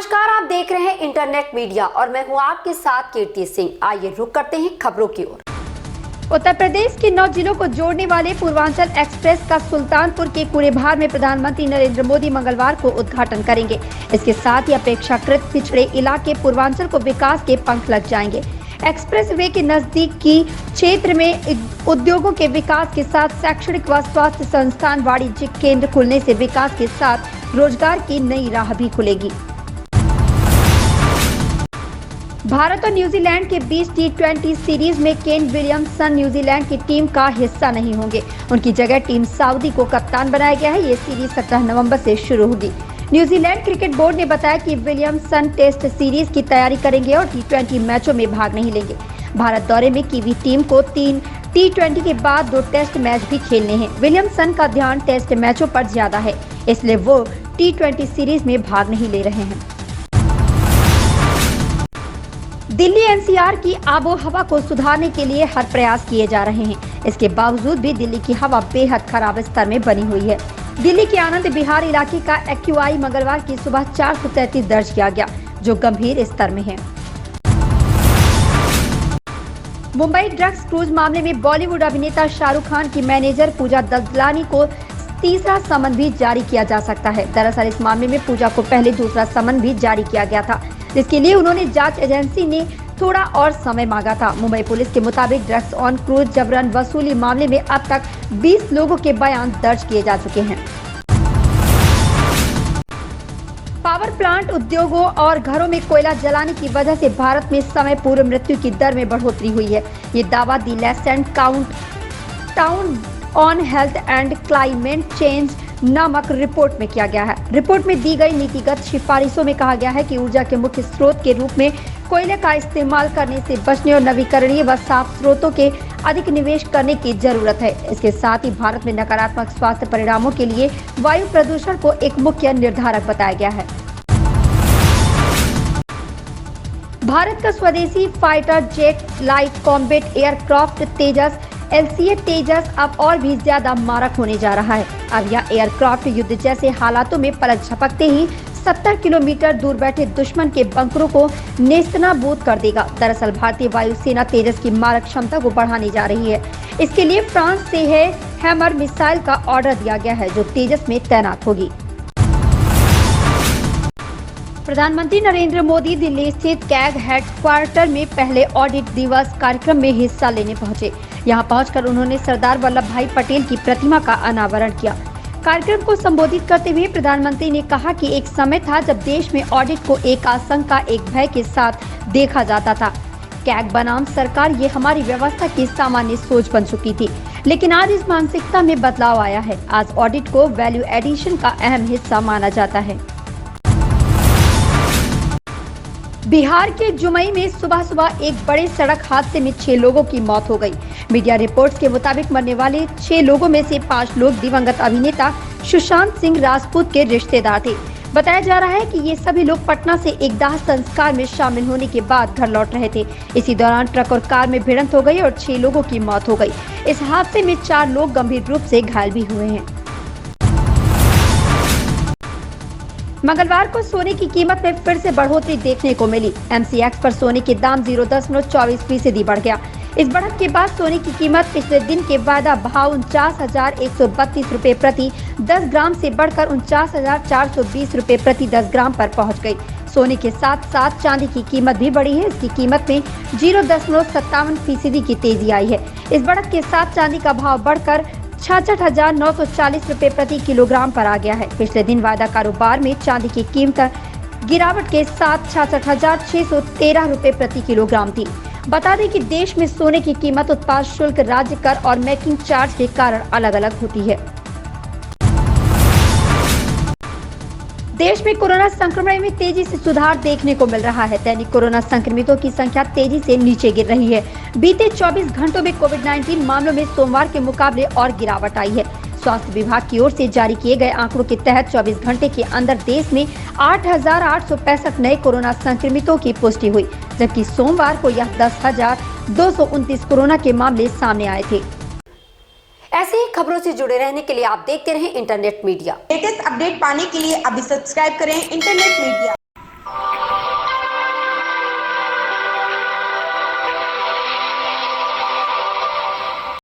नमस्कार, आप देख रहे हैं इंटरनेट मीडिया और मैं हूं आपके साथ कीर्ति सिंह। आइए रुक करते हैं खबरों की ओर। उत्तर प्रदेश के 9 जिलों को जोड़ने वाले पूर्वांचल एक्सप्रेस का सुल्तानपुर के कूड़ेभार में प्रधानमंत्री नरेंद्र मोदी मंगलवार को उद्घाटन करेंगे। इसके साथ ही अपेक्षाकृत पिछड़े इलाके पूर्वांचल को विकास के पंख लग जाएंगे। एक्सप्रेस वे के नजदीक की क्षेत्र में उद्योगों के विकास के साथ शैक्षणिक व स्वास्थ्य संस्थान, वाणिज्यिक केंद्र खुलने से विकास के साथ रोजगार की नई राह भी खुलेगी। भारत और न्यूजीलैंड के बीच T20 सीरीज में केन विलियमसन न्यूजीलैंड की टीम का हिस्सा नहीं होंगे। उनकी जगह टीम सऊदी को कप्तान बनाया गया है। ये सीरीज 17 नवंबर से शुरू होगी। न्यूजीलैंड क्रिकेट बोर्ड ने बताया कि विलियमसन टेस्ट सीरीज की तैयारी करेंगे और T20 मैचों में भाग नहीं लेंगे। भारत दौरे में कीवी टीम को 3 T20 के बाद 2 टेस्ट मैच भी खेलने हैं। विलियमसन का ध्यान टेस्ट मैचों पर ज्यादा है, इसलिए वो T20 सीरीज में भाग नहीं ले रहे हैं। दिल्ली NCR की आबो हवा को सुधारने के लिए हर प्रयास किए जा रहे हैं। इसके बावजूद भी दिल्ली की हवा बेहद खराब स्तर में बनी हुई है। दिल्ली के आनंद विहार इलाके का AQI मंगलवार की सुबह 433 दर्ज किया गया, जो गंभीर स्तर में है। मुंबई ड्रग्स क्रूज मामले में बॉलीवुड अभिनेता शाहरुख खान की मैनेजर पूजा ददलानी को तीसरा समन भी जारी किया जा सकता है। दरअसल इस मामले में पूजा को पहले दूसरा समन भी जारी किया गया था, जिसके लिए उन्होंने जांच एजेंसी ने थोड़ा और समय मांगा था। मुंबई पुलिस के मुताबिक ड्रग्स ऑन क्रूज जबरन वसूली मामले में अब तक 20 लोगों के बयान दर्ज किए जा चुके हैं। पावर प्लांट, उद्योगों और घरों में कोयला जलाने की वजह से भारत में समय पूर्व मृत्यु की दर में बढ़ोतरी हुई है। ये दावा the Lancet countdown on health and climate change नामक रिपोर्ट में किया गया है। रिपोर्ट में दी गई नीतिगत सिफारिशों में कहा गया है कि ऊर्जा के मुख्य स्रोत के रूप में कोयले का इस्तेमाल करने से बचने और नवीकरणीय व साफ स्रोतों के अधिक निवेश करने की जरूरत है। इसके साथ ही भारत में नकारात्मक स्वास्थ्य परिणामों के लिए वायु प्रदूषण को एक मुख्य निर्धारक बताया गया है। भारत का स्वदेशी fighter jet light combat aircraft Tejas LCA Tejas अब और भी ज्यादा मारक होने जा रहा है। अब यह एयरक्राफ्ट युद्ध जैसे हालातों में पलक झपकते ही 70 किलोमीटर दूर बैठे दुश्मन के बंकरों को नेस्तनाबूद कर देगा। दरअसल भारतीय वायुसेना तेजस की मारक क्षमता को बढ़ाने जा रही है। इसके लिए फ्रांस से हैमर मिसाइल का ऑर्डर दिया गया है, जो तेजस में तैनात होगी। प्रधानमंत्री नरेंद्र मोदी दिल्ली स्थित कैग हेडक्वार्टर में पहले ऑडिट दिवस कार्यक्रम में हिस्सा लेने पहुंचे। यहां पहुंचकर उन्होंने सरदार वल्लभ भाई पटेल की प्रतिमा का अनावरण किया। कार्यक्रम को संबोधित करते हुए प्रधानमंत्री ने कहा कि एक समय था जब देश में ऑडिट को एक आशंका, एक भय के साथ देखा जाता था। कैग बनाम सरकार, ये हमारी व्यवस्था की सामान्य सोच बन चुकी थी, लेकिन आज इस मानसिकता में बदलाव आया है। आज ऑडिट को वैल्यू एडिशन का अहम हिस्सा माना जाता है। बिहार के जुमई में सुबह सुबह एक बड़े सड़क हादसे में 6 लोगों की मौत हो गई। मीडिया रिपोर्ट्स के मुताबिक मरने वाले 6 लोगों में से 5 लोग दिवंगत अभिनेता सुशांत सिंह राजपूत के रिश्तेदार थे। बताया जा रहा है कि ये सभी लोग पटना से एक दाह संस्कार में शामिल होने के बाद घर लौट रहे थे। इसी दौरान ट्रक और कार में भिड़ंत हो गई और 6 लोगों की मौत हो गई। इस हादसे में 4 लोग गंभीर रूप से घायल भी हुए हैं। मंगलवार को सोने की कीमत में फिर से बढ़ोतरी देखने को मिली। MCX पर सोने के दाम 0.24% बढ़ गया। इस बढ़त के बाद सोने की कीमत पिछले दिन के वायदा भाव 49,132 रुपए प्रति 10 ग्राम से बढ़कर 49,420 रुपए प्रति 10 ग्राम पर पहुंच गई। सोने के साथ साथ चांदी की कीमत भी बढ़ी है। इसकी कीमत में 0.57% की तेजी आई है। इस बढ़त के साथ चांदी का भाव बढ़कर 66,940 रुपए प्रति किलोग्राम पर आ गया है। पिछले दिन वायदा कारोबार में चांदी की कीमत गिरावट के साथ 66,613 रुपए प्रति किलोग्राम थी। बता दें कि देश में सोने की कीमत उत्पाद शुल्क, राज्य कर और मेकिंग चार्ज के कारण अलग अलग होती है। देश में कोरोना संक्रमण में तेजी से सुधार देखने को मिल रहा है। दैनिक कोरोना संक्रमितों की संख्या तेजी से नीचे गिर रही है। बीते 24 घंटों में कोविड-19 मामलों में सोमवार के मुकाबले और गिरावट आई है। स्वास्थ्य विभाग की ओर से जारी किए गए आंकड़ों के तहत 24 घंटे के अंदर देश में 8,865 नए कोरोना संक्रमितों की पुष्टि हुई, जबकि सोमवार को यह 10,229 कोरोना के मामले सामने आए थे। ऐसे ही खबरों से जुड़े रहने के लिए आप देखते रहें इंटरनेट मीडिया। लेटेस्ट अपडेट पाने के लिए अभी सब्सक्राइब करें इंटरनेट मीडिया।